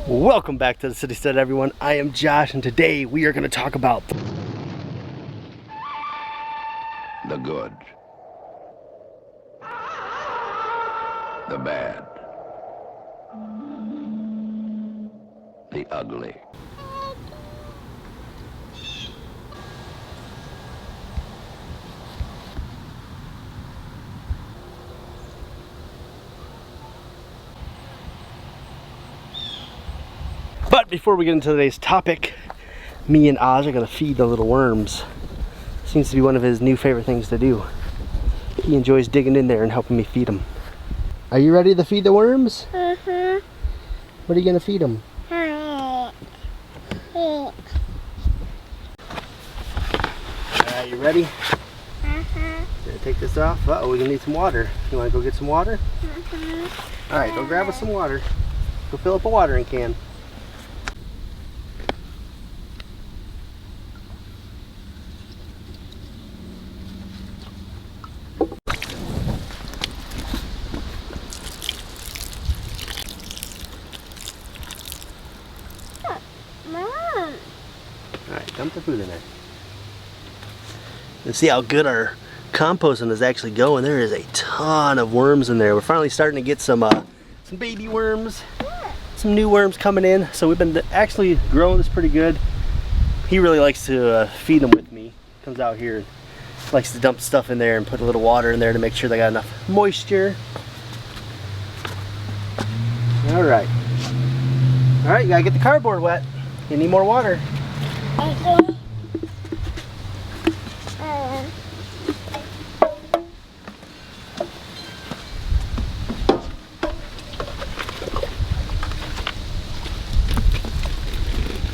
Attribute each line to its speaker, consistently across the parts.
Speaker 1: Welcome back to the Citystead, everyone. I am Josh, and today we are going to talk about
Speaker 2: the good, the bad, the ugly.
Speaker 1: But before we get into today's topic, me and Oz are going to feed the little worms. Seems to be one of his new favorite things to do. He enjoys digging in there and helping me feed them. Are you ready to feed the worms?
Speaker 3: Mm-hmm.
Speaker 1: What are you going to feed them? Alright, you ready? Gonna take this off. Uh-oh, we're going to need some water. You want to go get some water? Alright, go grab us some water. Go fill up a watering can. Alright, dump the food in there. Let's see how good our composting is actually going. There is a ton of worms in there. We're finally starting to get some baby worms, some new worms coming in. So we've been actually growing this pretty good. He really likes to feed them with me. Comes out here and likes to dump stuff in there and put a little water in there to make sure they got enough moisture. Alright. Alright, you gotta get the cardboard wet. You need more water.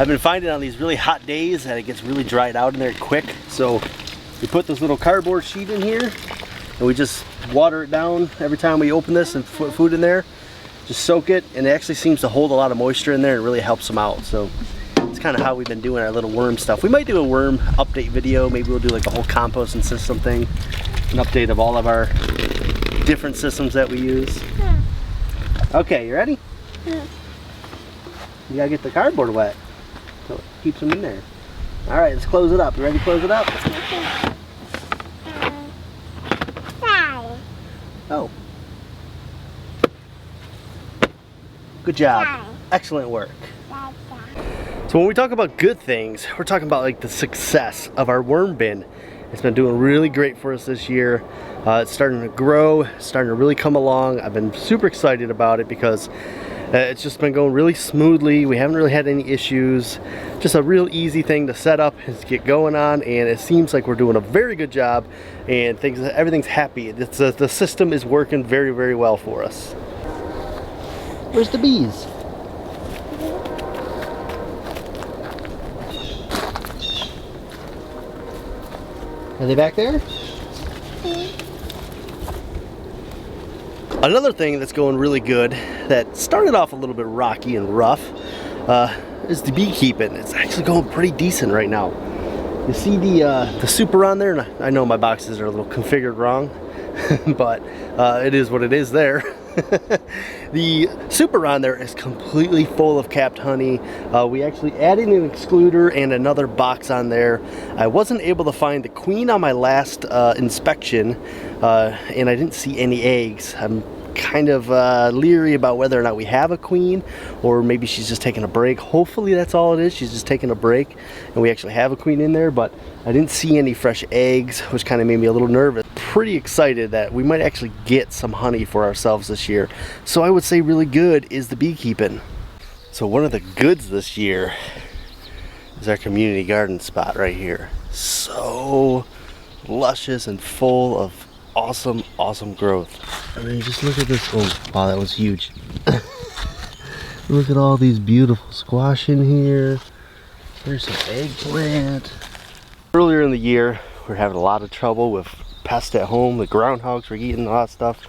Speaker 1: I've been finding on these really hot days that it gets really dried out in there quick. So we put this little cardboard sheet in here and we just water it down every time we open this and put food in there. Just soak it, and it actually seems to hold a lot of moisture in there and really helps them out. So it's kind of how we've been doing our little worm stuff. We might do a worm update video. Maybe we'll do like a whole composting system thing. An update of all of our different systems that we use. Okay, you ready? You gotta get the cardboard wet so it keeps them in there. Alright, let's close it up. You ready to close it up? Oh. Good job. Excellent work. So when we talk about good things, we're talking about like the success of our worm bin. It's been doing really great for us this year. It's starting to grow, starting to really come along. I've been super excited about it because it's just been going really smoothly. We haven't really had any issues. Just a real easy thing to set up and get going on, and it seems like we're doing a very good job and everything's happy. The system is working very, very well for us. Where's the bees? Are they back there? Another thing that's going really good that started off a little bit rocky and rough is the beekeeping. It's actually going pretty decent right now. You see the super on there, and I know my boxes are a little configured wrong, but it is what it is there. The super on there is completely full of capped honey. We actually added an excluder and another box on there. I wasn't able to find the queen on my last inspection, and I didn't see any eggs. I'm kind of leery about whether or not we have a queen, or maybe she's just taking a break. Hopefully that's all it is. She's just taking a break and we actually have a queen in there, but I didn't see any fresh eggs, which kind of made me a little nervous. Pretty excited that we might actually get some honey for ourselves this year. So I would say really good is the beekeeping. So one of the goods this year is our community garden spot right here. So luscious and full of awesome growth. I mean, just look at this. Oh, wow, that was huge. Look at all these beautiful squash in here. There's some eggplant. Earlier in the year, we were having a lot of trouble with pests at home. The groundhogs were eating a lot of stuff.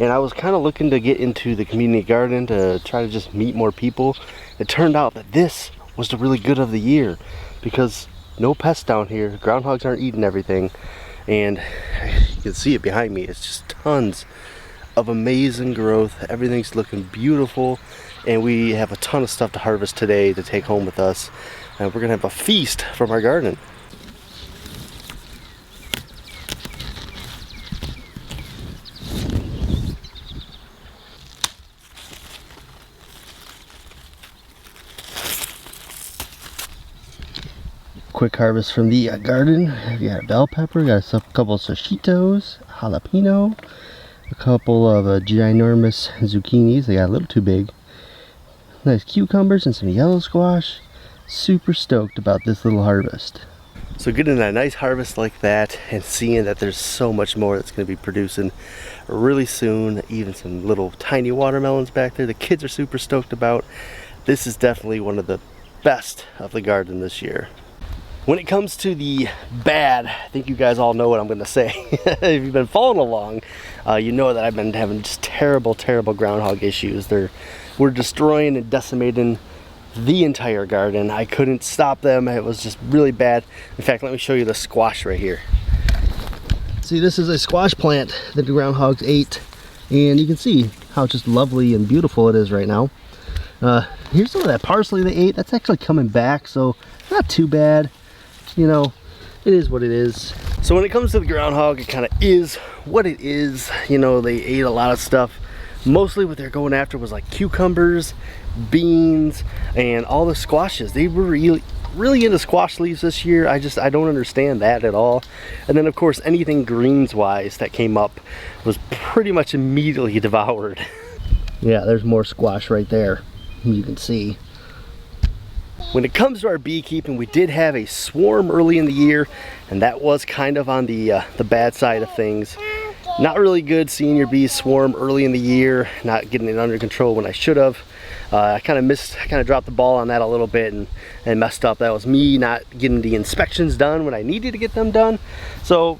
Speaker 1: And I was kind of looking to get into the community garden to try to just meet more people. It turned out that this was the really good of the year because no pests down here. Groundhogs aren't eating everything. And you can see it behind me. It's just tons of amazing growth. Everything's looking beautiful. and we have a ton of stuff to harvest today to take home with us, and we're gonna have a feast from our garden. Quick harvest from the garden. We got bell pepper, got a couple of soshitos, jalapeno, a couple of ginormous zucchinis. They got a little too big. Nice cucumbers and some yellow squash. Super stoked about this little harvest. So getting a nice harvest like that and seeing that there's so much more that's going to be producing really soon. Even some little tiny watermelons back there the kids are super stoked about. This is definitely one of the best of the garden this year. When it comes to the bad, I think you guys all know what I'm going to say. If you've been following along, you know that I've been having just terrible groundhog issues. We're destroying and decimating the entire garden. I couldn't stop them. It was just really bad. In fact, let me show you the squash right here. See, this is a squash plant that the groundhogs ate, and you can see how just lovely and beautiful it is right now. Here's some of that parsley they ate. That's actually coming back, so not too bad. You know, it is what it is. So when it comes to the groundhog, it kind of is what it is. You know, they ate a lot of stuff. Mostly what they're going after was like cucumbers, beans, and all the squashes. They were really into squash leaves this year. I don't understand that at all. And then of course anything greens wise that came up was pretty much immediately devoured. Yeah, there's more squash right there, you can see. When it comes to our beekeeping, we did have a swarm early in the year, and that was kind of on the bad side of things. Not really good seeing your bees swarm early in the year, not getting it under control when I should have. I kind of dropped the ball on that a little bit and messed up. That was me not getting the inspections done when I needed to get them done. So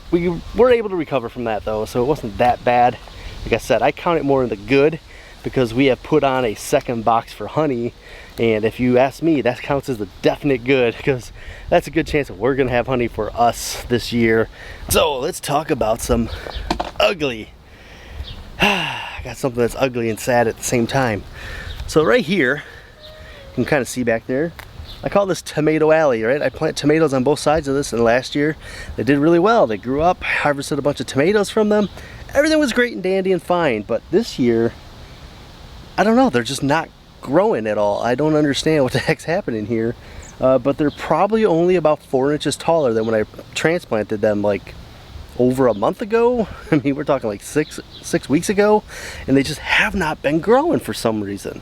Speaker 1: we were able to recover from that though, so it wasn't that bad. Like I said, I count it more in the good because we have put on a second box for honey, and if you ask me, that counts as a definite good because that's a good chance that we're gonna have honey for us this year. So let's talk about some ugly. I got something that's ugly and sad at the same time. So right here, you can kind of see back there, I call this tomato alley, right? I plant tomatoes on both sides of this, and last year they did really well. They grew up, harvested a bunch of tomatoes from them. Everything was great and dandy and fine, but this year, I don't know, they're just not growing at all. I don't understand what the heck's happening here, but they're probably only about 4 inches taller than when I transplanted them like over a month ago. I mean, we're talking like six weeks ago, and they just have not been growing for some reason.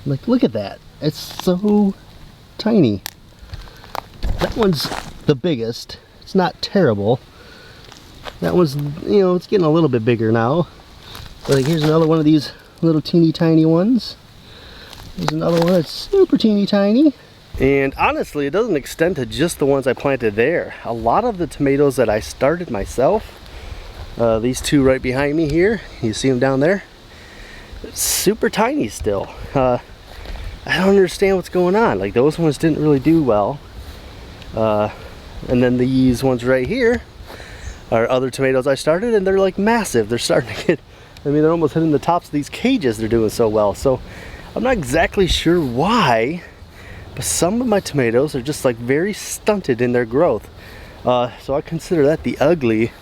Speaker 1: Like, look at that. It's so tiny. That one's the biggest. It's not terrible. That one's, you know, it's getting a little bit bigger now. But like, here's another one of these little teeny tiny ones. There's another one that's super teeny tiny. And honestly, it doesn't extend to just the ones I planted there. A lot of the tomatoes that I started myself, these two right behind me here, you see them down there? Super tiny still. I don't understand what's going on. Like, those ones didn't really do well. And then these ones right here are other tomatoes I started, and they're like massive. They're starting to get, I mean, they're almost hitting the tops of these cages. They're doing so well. So I'm not exactly sure why, but some of my tomatoes are just like very stunted in their growth. So I consider that the ugly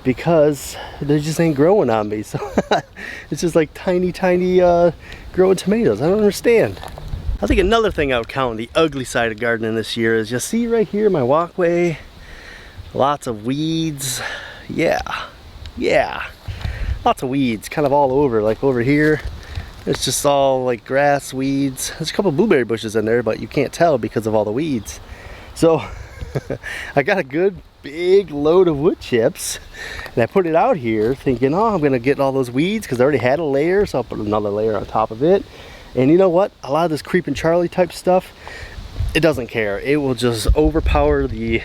Speaker 1: because they just ain't growing on me. So it's just like tiny growing tomatoes. I don't understand. I think another thing I would count on the ugly side of gardening this year is, you see right here my walkway, lots of weeds. Yeah, lots of weeds kind of all over. Like over here, it's just all like grass, weeds. There's a couple of blueberry bushes in there, but you can't tell because of all the weeds. So I got a good big load of wood chips, and I put it out here thinking, oh, I'm gonna get all those weeds because I already had a layer, so I'll put another layer on top of it. And you know what? A lot of this Creeping Charlie type stuff, it doesn't care. It will just overpower the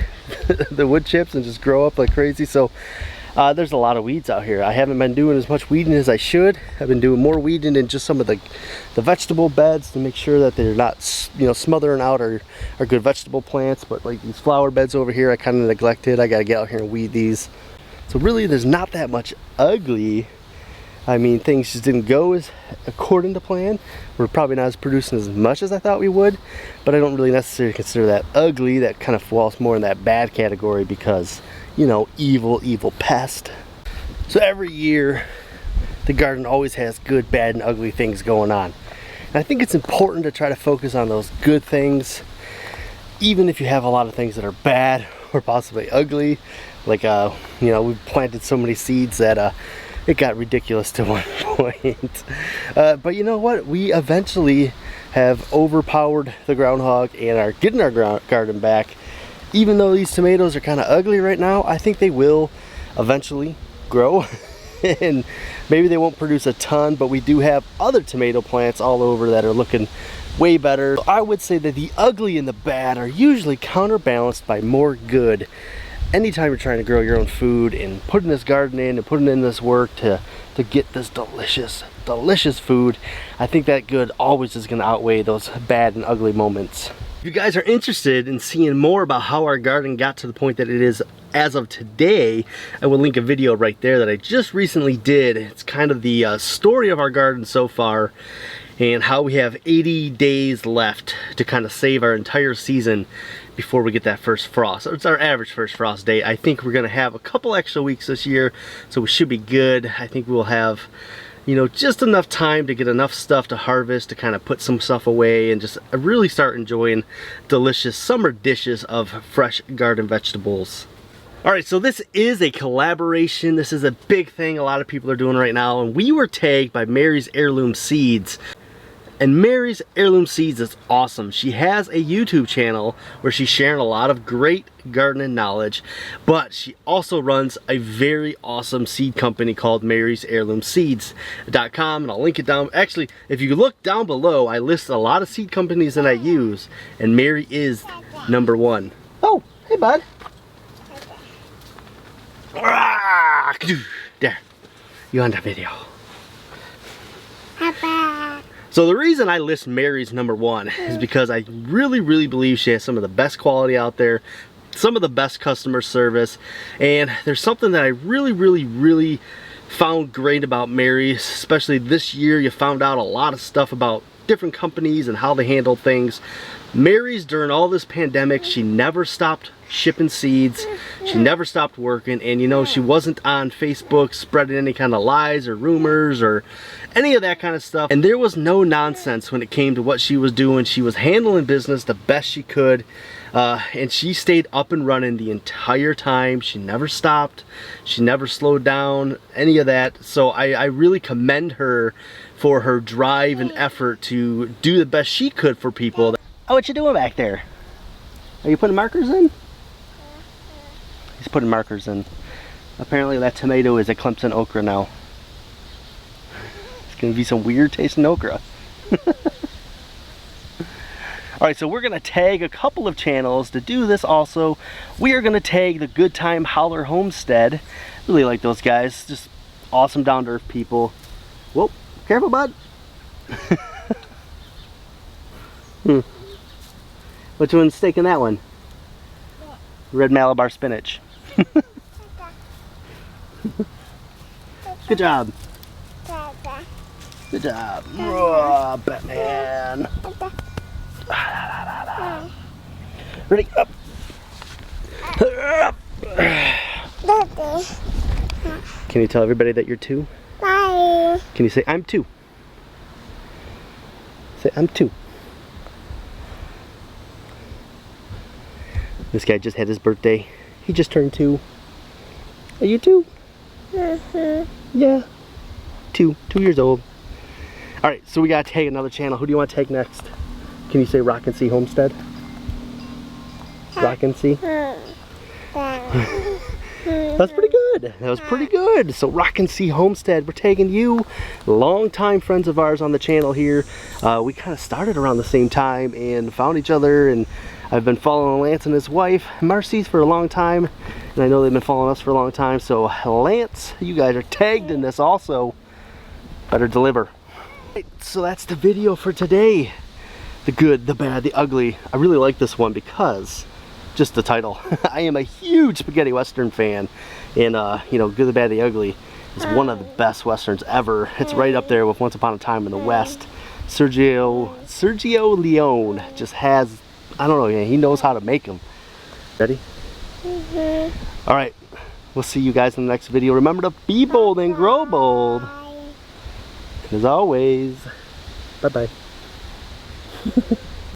Speaker 1: the wood chips and just grow up like crazy. So there's a lot of weeds out here. I haven't been doing as much weeding as I should. I've been doing more weeding in just some of the vegetable beds to make sure that they're not, you know, smothering out our good vegetable plants. But like these flower beds over here, I kind of neglected. I got to get out here and weed these. So really, there's not that much ugly. I mean, things just didn't go as according to plan. We're probably not as producing as much as I thought we would, but I don't really necessarily consider that ugly. That kind of falls more in that bad category because, you know, evil pest. So every year, the garden always has good, bad, and ugly things going on. And I think it's important to try to focus on those good things, even if you have a lot of things that are bad or possibly ugly. Like, you know, we've planted so many seeds that it got ridiculous to one point. But you know what? We eventually have overpowered the groundhog and are getting our garden back. Even though these tomatoes are kind of ugly right now, I think they will eventually grow. And maybe they won't produce a ton, but we do have other tomato plants all over that are looking way better. I would say that the ugly and the bad are usually counterbalanced by more good. Anytime you're trying to grow your own food and putting this garden in and putting in this work to get this delicious food, I think that good always is going to outweigh those bad and ugly moments. If you guys are interested in seeing more about how our garden got to the point that it is as of today, I will link a video right there that I just recently did. It's kind of the story of our garden so far and how we have 80 days left to kind of save our entire season before we get that first frost. It's our average first frost date. I think we're gonna have a couple extra weeks this year, so we should be good. I think we'll have, you know, just enough time to get enough stuff to harvest, to kind of put some stuff away and just really start enjoying delicious summer dishes of fresh garden vegetables. All right, so this is a collaboration. This is a big thing a lot of people are doing right now, and we were tagged by Mary's Heirloom Seeds. And Mary's Heirloom Seeds is awesome. She has a YouTube channel where she's sharing a lot of great gardening knowledge, but she also runs a very awesome seed company called Mary's Heirloom Seeds.com, and I'll link it down. Actually, if you look down below, I list a lot of seed companies that I use, and Mary is #1. Oh, hey bud. There, you on the video. So the reason I list Mary's #1 is because I really believe she has some of the best quality out there, some of the best customer service, and there's something that I really found great about Mary's, especially this year. You found out a lot of stuff about different companies and how they handle things. Mary's, during all this pandemic, she never stopped shipping seeds. She never stopped working, and you know, she wasn't on Facebook spreading any kind of lies or rumors or any of that kind of stuff. And there was no nonsense when it came to what she was doing. She was handling business the best she could, and she stayed up and running the entire time. She never stopped. She never slowed down, any of that. So I really commend her for her drive and effort to do the best she could for people. Oh, what you doing back there? Are you putting markers in? He's putting markers in. Apparently that tomato is a Clemson okra now. It's gonna be some weird tasting okra. Alright, so we're gonna tag a couple of channels to do this also. We are gonna tag the Good Time Howler Homestead. Really like those guys, just awesome down to earth people. Whoa, careful bud. Which one's taking that one? Red Malabar spinach. Good job. Good job. Oh, Batman. Ready? Up. Can you tell everybody that you're 2?
Speaker 3: Bye.
Speaker 1: Can you say, I'm 2? Say, I'm 2. This guy just had his birthday. He just turned 2. Are you 2? Yeah. 2 years old. Alright, so we gotta tag another channel. Who do you want to tag next? Can you say Rock and See Homestead? Rock and See? That's pretty good. That was pretty good. So Rock and See Homestead, we're tagging you. Long-time friends of ours on the channel here. We kind of started around the same time and found each other, and I've been following Lance and his wife, Marcy's, for a long time, and I know they've been following us for a long time. So Lance, you guys are tagged in this also. Better deliver. Right, so that's the video for today. The good, the bad, the ugly. I really like this one because just the title. I am a huge spaghetti western fan, and you know, good, the bad, the ugly. is one of the best westerns ever. It's right up there with Once Upon a Time in the West. Sergio Leone just has, I don't know, he knows how to make them. Ready? All right, we'll see you guys in the next video. Remember to be bold and grow bold. And as always, bye-bye.